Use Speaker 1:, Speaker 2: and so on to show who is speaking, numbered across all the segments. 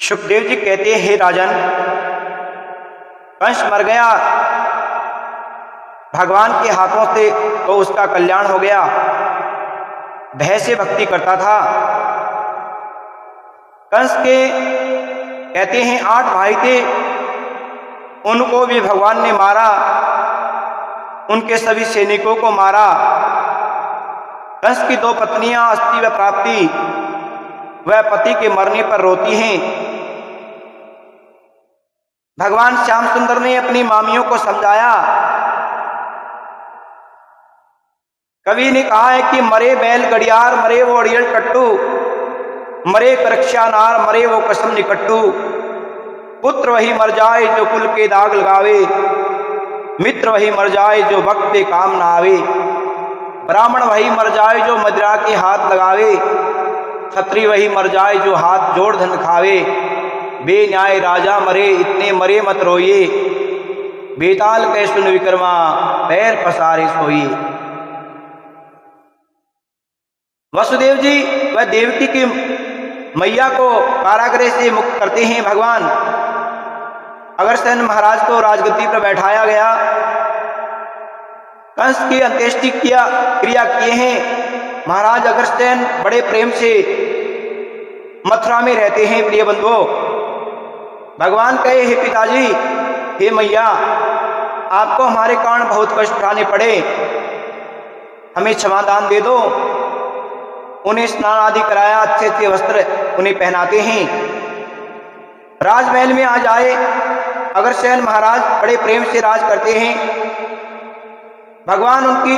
Speaker 1: सुखदेव जी कहते हैं, हे राजन, कंस मर गया भगवान के हाथों से तो उसका कल्याण हो गया। भय से भक्ति करता था। कंस के कहते हैं 8 भाई थे, उनको भी भगवान ने मारा, उनके सभी सैनिकों को मारा। कंस की 2 पत्नियां अस्थि व प्राप्ति वह पति के मरने पर रोती हैं। भगवान श्याम सुंदर ने अपनी मामियों को समझाया। कवि ने कहा है कि मरे बैल गड़ियार, मरे वो अड़ियल टट्टू, मरे करक्षा नार, मरे वो कसम निकट्टू। पुत्र वही मर जाए जो कुल के दाग लगावे, मित्र वही मर जाए जो वक्त पे काम ना आवे। ब्राह्मण वही मर जाए जो मदिरा के हाथ लगावे, क्षत्रिय वही मर जाए जो हाथ जोड़ धन खावे। बेन्याय राजा मरे, इतने मरे मत रोइए, बेताल कै सुन विक्रमा, पैर पसारे सोइए। वसुदेव जी वह देवकी की मैया को कारागृह से मुक्त करते हैं भगवान। अग्रसेन महाराज को राजगद्दी पर बैठाया गया। कंस की अंत्येष्टि क्रिया किए हैं। महाराज अग्रसेन बड़े प्रेम से मथुरा में रहते हैं। प्रिय बंधुओं, भगवान कहे, हे पिताजी, हे मैया, आपको हमारे कारण बहुत कष्ट उठाने पड़े, हमें क्षमा दान दे दो। उन्हें स्नान आदि कराया, अच्छे अच्छे वस्त्र उन्हें पहनाते हैं। राजमहल में आ जाए, अग्रसेन महाराज बड़े प्रेम से राज करते हैं। भगवान उनकी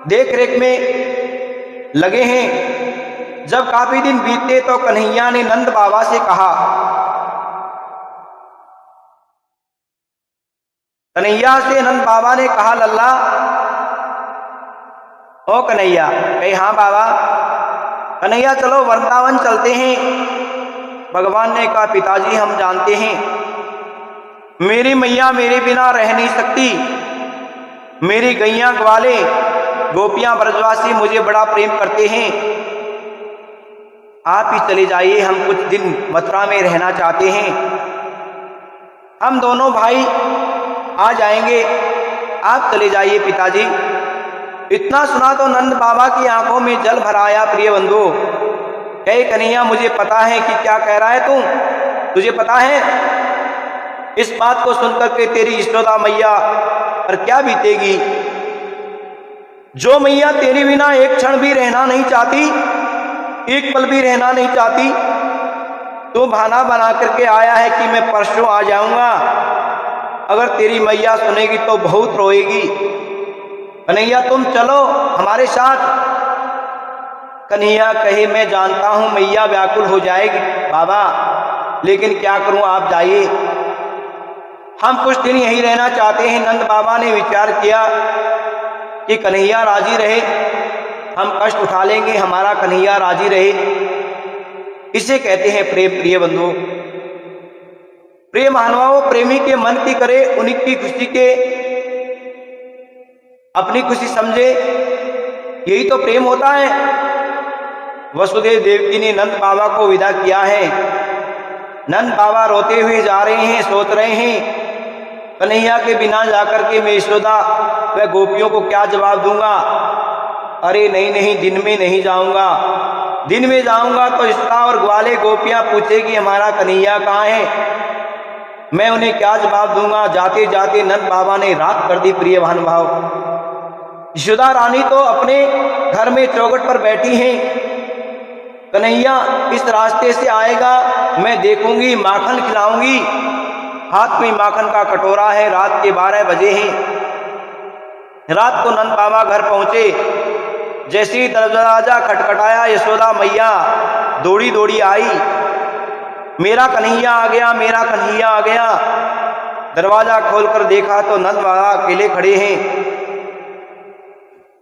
Speaker 1: देख रेख में लगे हैं। जब काफी दिन बीते तो कन्हैया ने नंद बाबा से कहा, कन्हैया से नंद बाबा ने कहा, लल्ला ओ कन्हैया। कहे, हाँ बाबा। कन्हैया चलो वृंदावन चलते हैं। भगवान ने कहा, पिताजी हम जानते हैं मेरी मैया मेरे बिना रह नहीं सकती। मेरी गैया ग्वाले गोपियां ब्रजवासी मुझे बड़ा प्रेम करते हैं। आप ही चले जाइए, हम कुछ दिन मथुरा में रहना चाहते हैं। हम दोनों भाई आ जाएंगे, आप चले जाइए पिताजी। इतना सुना तो नंद बाबा की आंखों में जल भर आया। प्रिय बंधु, कहे, कन्हैया मुझे पता है कि क्या कह रहा है तू, तुझे पता है इस बात को सुनकर के तेरी यशोदा मैया पर क्या बीतेगी। जो मैया तेरे बिना एक क्षण भी रहना नहीं चाहती, एक पल भी रहना नहीं चाहती, तो बहाना बना करके आया है कि मैं परसों आ जाऊंगा। अगर तेरी मैया सुनेगी तो बहुत रोएगी। कन्हैया तुम चलो हमारे साथ। कन्हैया कहे, मैं जानता हूं मैया व्याकुल हो जाएगी बाबा, लेकिन क्या करूं, आप जाइए, हम कुछ दिन यहीं रहना चाहते हैं। नंद बाबा ने विचार किया कि कन्हैया राजी रहे, हम कष्ट उठा लेंगे, हमारा कन्हैया राजी रहे। इसे कहते हैं प्रेम। प्रिय बंधुओं, प्रेम मानवाओं, प्रेमी के मन की करे, उनकी खुशी के अपनी खुशी समझे, यही तो प्रेम होता है। वसुदेव देवकी ने नंद बाबा को विदा किया है। नंद बाबा रोते हुए जा रहे हैं, सोच रहे हैं कन्हैया के बिना जाकर के मैं यशोदा व गोपियों को क्या जवाब दूंगा। अरे नहीं नहीं, दिन में नहीं जाऊंगा। दिन में जाऊंगा तो यशोदा और ग्वाले गोपियां पूछेगी हमारा कन्हैया कहाँ है, मैं उन्हें क्या जवाब दूंगा। जाते जाते नंद बाबा ने रात कर दी। प्रिय भानुभाव, यशोदा रानी तो अपने घर में चौखट पर बैठी हैं। कन्हैया इस रास्ते से आएगा, मैं देखूंगी, माखन खिलाऊंगी। हाथ में माखन का कटोरा है। रात के 12 बजे हैं। रात को नंद बाबा घर पहुंचे। जैसे ही दरवाजा खटखटाया, यशोदा मैया दौड़ी दौड़ी आई, मेरा कन्हैया आ गया, मेरा कन्हैया आ गया। दरवाजा खोलकर देखा तो नंद बाबा अकेले खड़े हैं।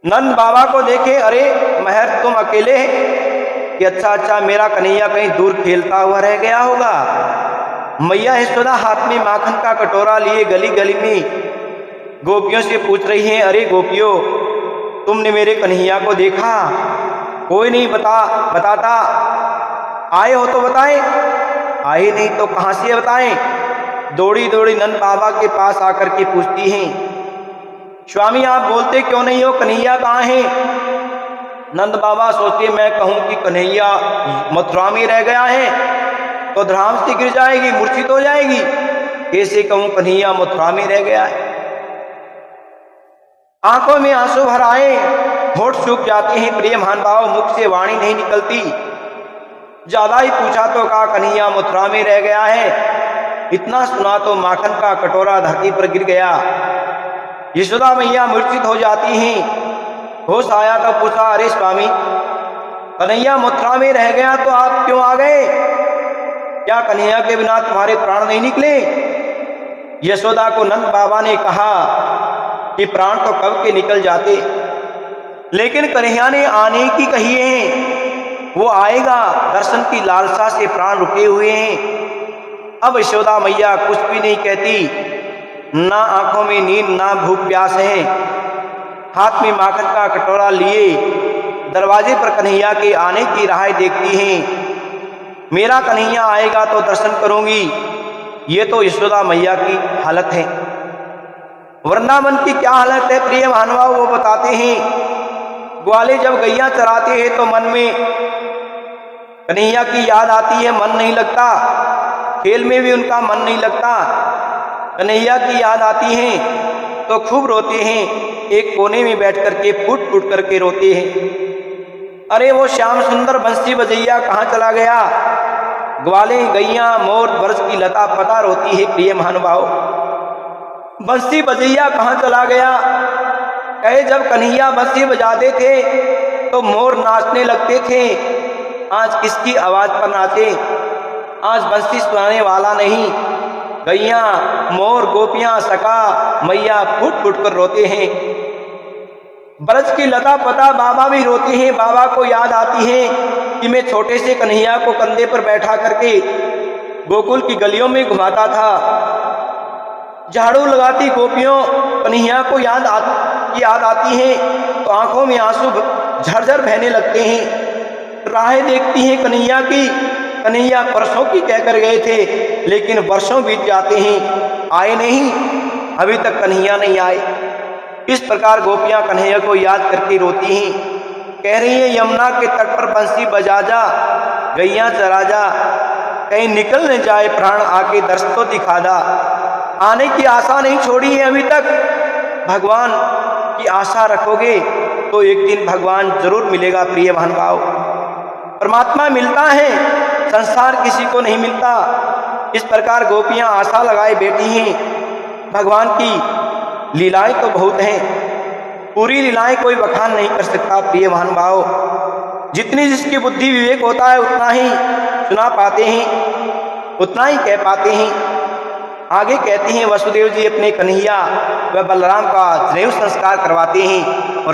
Speaker 1: नंद बाबा को देखे, अरे महर तुम अकेले हैं कि अच्छा, मेरा कन्हैया कहीं दूर खेलता हुआ रह गया होगा। मैया यशोदा हाथ में माखन का कटोरा लिए गली गली में गोपियों से पूछ रही हैं, अरे गोपियों, तुमने मेरे कन्हैया को देखा? कोई नहीं बताता, आए हो तो बताएं। आए नहीं तो कहाँ से बताएं। दौड़ी दौड़ी नंद बाबा के पास आकर के पूछती हैं, स्वामी आप बोलते क्यों नहीं हो, कन्हैया कहाँ है। नंद बाबा सोचे मैं कहूं कि कन्हैया मथुरा में रह गया है तो ध्यान से गिर जाएगी, मूर्छित हो जाएगी। कैसे कहूं कन्हैया मथुरा में रह गया है। आंखों में आंसू भर आए, होठ सूख जाते हैं, प्रिय महानुभाव मुख से वाणी नहीं निकलती। ज्यादा ही पूछा तो कहा कन्हैया मथुरा में रह गया है। इतना सुना तो माखन का कटोरा धरती पर गिर गया। यशोदा मैया मूर्छित हो जाती हैं। होश आया तो पूछा, अरे स्वामी कन्हैया मथुरा में रह गया तो आप क्यों आ गए, क्या कन्हैया के बिना तुम्हारे प्राण नहीं निकले। यशोदा को नंद बाबा ने कहा कि प्राण तो कब के निकल जाते, लेकिन कन्हैया ने आने की कही है, वो आएगा, दर्शन की लालसा से प्राण रुके हुए हैं। अब यशोदा मैया कुछ भी नहीं कहती, ना आंखों में नींद ना भूख प्यास है। हाथ में माखन का कटोरा लिए दरवाजे पर कन्हैया के आने की राह देखती हैं। मेरा कन्हैया आएगा तो दर्शन करूंगी। ये तो यशोदा मैया की हालत है। वृंदावन की क्या हालत है प्रिय महानुभाव वो बताते हैं। ग्वाले जब गैया चराते हैं तो मन में कन्हैया की याद आती है, मन नहीं लगता। खेल में भी उनका मन नहीं लगता। कन्हैया की याद आती है तो खूब रोते हैं, एक कोने में बैठ करके फूट फूट करके रोते हैं। अरे वो श्याम सुंदर बंसी बजैया कहाँ चला गया। ग्वाले गैया मोर ब्रज की लता पता रोती है प्रिय महानुभाव। बंसी बजैया कहाँ चला गया। कहे जब कन्हैया बंसी बजाते थे तो मोर नाचने लगते थे। आज किसकी आवाज पर नाचे, आज बंसी सुनाने वाला नहीं। गैया मोर गोपियां सका मैया फूट फूट कर रोते हैं। ब्रज की लता पता बाबा भी रोते हैं। बाबा को याद आती है कि मैं छोटे से कन्हैया को कंधे पर बैठा करके गोकुल की गलियों में घुमाता था। झाड़ू लगाती गोपियों कन्हैया को याद आती है तो आंखों में आंसू झरझर बहने लगते हैं। राहें देखती हैं कन्हैया की। कन्हैया परसों की कहकर गए थे, लेकिन वर्षों बीत जाते हैं, आए नहीं, अभी तक कन्हैया नहीं आए। इस प्रकार गोपियां कन्हैया को याद करके रोती हैं। कह रही है यमुना के तट पर बंसी बजा जा, गैया चरा जा, कहीं निकल न जाए प्राण, आके दर्श तो दिखा दा। आने की आशा नहीं छोड़ी है अभी तक। भगवान की आशा रखोगे तो एक दिन भगवान जरूर मिलेगा प्रिय महानुभाव। परमात्मा मिलता है, संसार किसी को नहीं मिलता। इस प्रकार गोपियां आशा लगाए बैठी हैं। भगवान की लीलाएं तो बहुत हैं, पूरी लीलाएं कोई बखान नहीं कर सकता प्रिय महानुभाव। जितनी जिसकी बुद्धि विवेक होता है उतना ही सुना पाते हैं, उतना ही कह पाते हैं। आगे कहते हैं वसुदेव जी अपने कन्हैया व बलराम का जनेऊ संस्कार करवाते हैं और